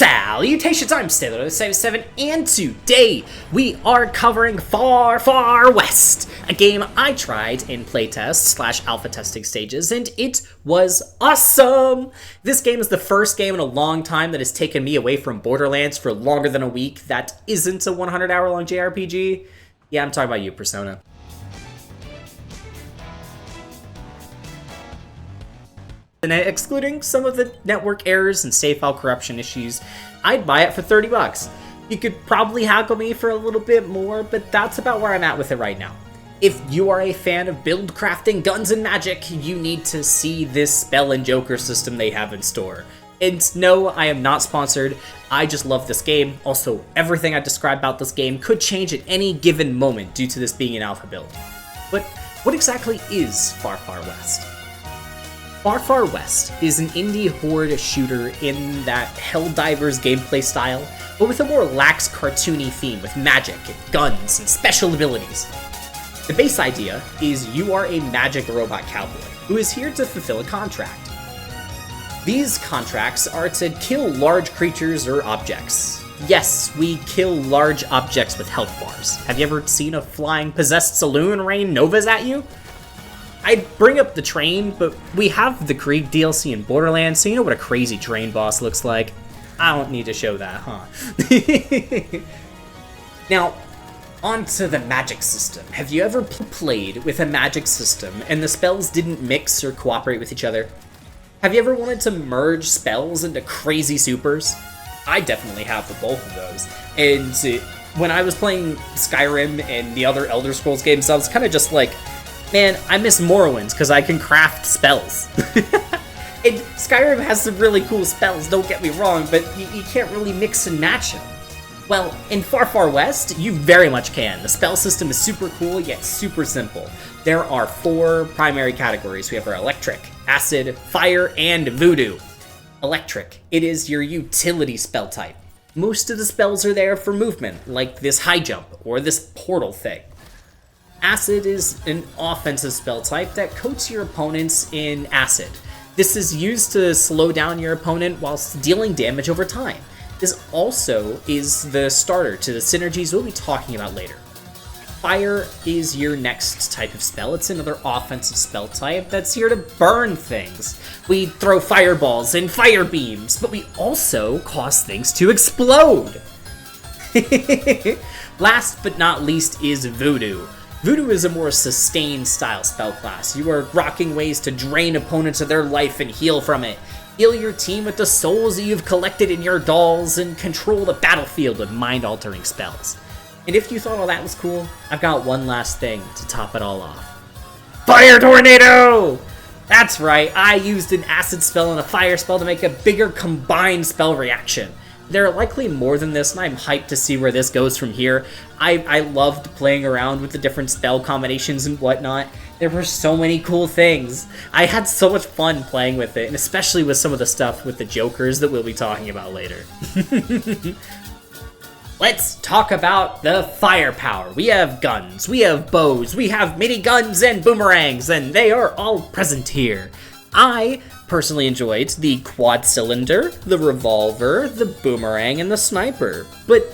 Salutations, I'm Salutations, and today we are covering Far, Far West, a game I tried in playtest / alpha testing stages, and it was awesome! This game is the first game in a long time that has taken me away from Borderlands for longer than a week that isn't a 100-hour-long JRPG. Yeah, I'm talking about you, Persona. And excluding some of the network errors and save file corruption issues, I'd buy it for 30 bucks. You could probably haggle me for a little bit more, but that's about where I'm at with it right now. If you are a fan of build crafting, guns, and magic, you need to see this spell and joker system they have in store. And no, I am not sponsored, I just love this game. Also, everything I described about this game could change at any given moment due to this being an alpha build. But what exactly is Far, Far West? Far, Far West is an indie Hoard shooter in that Helldivers gameplay style, but with a more lax cartoony theme with magic and guns and special abilities. The base idea is you are a magic robot cowboy who is here to fulfill a contract. These contracts are to kill large creatures or objects. Yes, we kill large objects with health bars. Have you ever seen a flying possessed saloon rain novas at you? I'd bring up the train, but we have the Krieg DLC in Borderlands, so you know what a crazy train boss looks like. I don't need to show that, huh? Now, onto the magic system. Have you ever played with a magic system and the spells didn't mix or cooperate with each other? Have you ever wanted to merge spells into crazy supers? I definitely have for both of those. And when I was playing Skyrim and the other Elder Scrolls games, I was kind of just like, man, I miss Morrowinds because I can craft spells. And Skyrim has some really cool spells, don't get me wrong, but you can't really mix and match them. Well, in Far, Far West, you very much can. The spell system is super cool, yet super simple. There are 4 primary categories. We have our electric, acid, fire, and voodoo. Electric, it is your utility spell type. Most of the spells are there for movement, like this high jump or this portal thing. Acid is an offensive spell type that coats your opponents in acid. This is used to slow down your opponent whilst dealing damage over time. This also is the starter to the synergies we'll be talking about later. Fire is your next type of spell. It's another offensive spell type that's here to burn things. We throw fireballs and fire beams, but we also cause things to explode. Last but not least is voodoo. Voodoo is a more sustained style spell class. You are rocking ways to drain opponents of their life and heal from it. Heal your team with the souls that you've collected in your dolls and control the battlefield with mind-altering spells. And if you thought all that was cool, I've got one last thing to top it all off. Fire Tornado! That's right, I used an acid spell and a fire spell to make a bigger combined spell reaction. There are likely more than this, and I'm hyped to see where this goes from here. I loved playing around with the different spell combinations and whatnot. There were so many cool things. I had so much fun playing with it, and especially with some of the stuff with the jokers that we'll be talking about later. Let's talk about the firepower. We have guns, we have bows, we have miniguns and boomerangs, and they are all present here. I personally enjoyed the quad cylinder, the revolver, the boomerang, and the sniper, but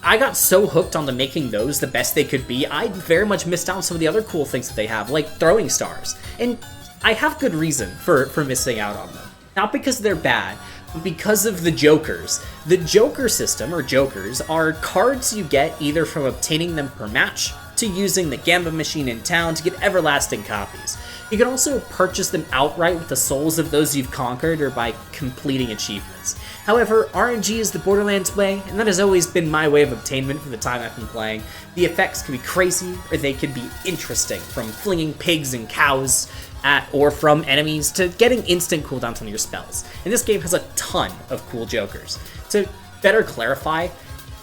I got so hooked on making those the best they could be, I very much missed out on some of the other cool things that they have, like throwing stars, and I have good reason for missing out on them. Not because they're bad, but because of the jokers. The joker system, or jokers, are cards you get either from obtaining them per match, to using the gambit machine in town to get everlasting copies. You can also purchase them outright with the souls of those you've conquered or by completing achievements. However, RNG is the Borderlands way, and that has always been my way of obtainment for the time I've been playing. The effects can be crazy, or they can be interesting, from flinging pigs and cows at or from enemies to getting instant cooldowns on your spells. And this game has a ton of cool jokers. To better clarify,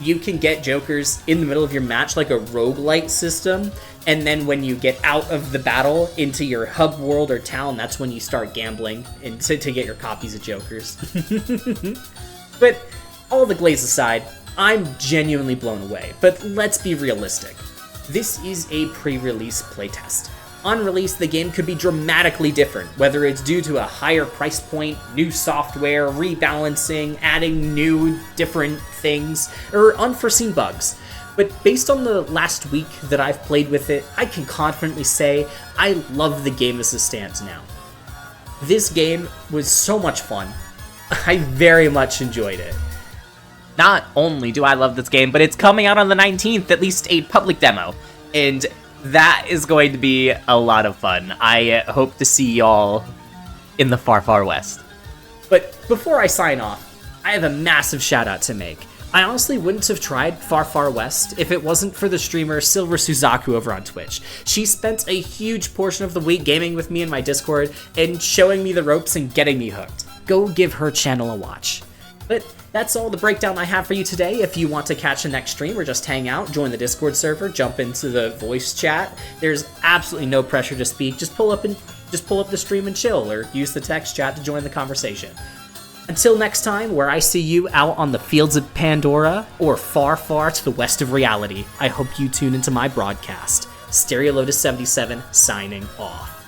you can get jokers in the middle of your match like a roguelite system, and then when you get out of the battle into your hub world or town, that's when you start gambling and to get your copies of jokers. But all the glaze aside, I'm genuinely blown away, but let's be realistic. This is a pre-release playtest. On release, the game could be dramatically different, whether it's due to a higher price point, new software, rebalancing, adding new, different things, or unforeseen bugs. But based on the last week that I've played with it, I can confidently say I love the game as it stands now. This game was so much fun. I very much enjoyed it. Not only do I love this game, but it's coming out on the 19th, at least a public demo. And that is going to be a lot of fun. I hope to see y'all in the far, far west. But before I sign off, I have a massive shout out to make. I honestly wouldn't have tried Far Far West if it wasn't for the streamer Silver Suzaku over on Twitch. She spent a huge portion of the week gaming with me in my Discord and showing me the ropes and getting me hooked. Go give her channel a watch. But that's all the breakdown I have for you today. If you want to catch the next stream or just hang out, join the Discord server, jump into the voice chat. There's absolutely no pressure to speak. Just pull up the stream and chill, or use the text chat to join the conversation. Until next time, where I see you out on the fields of Pandora or far, far to the west of reality, I hope you tune into my broadcast. Stereo Lotus 77 signing off.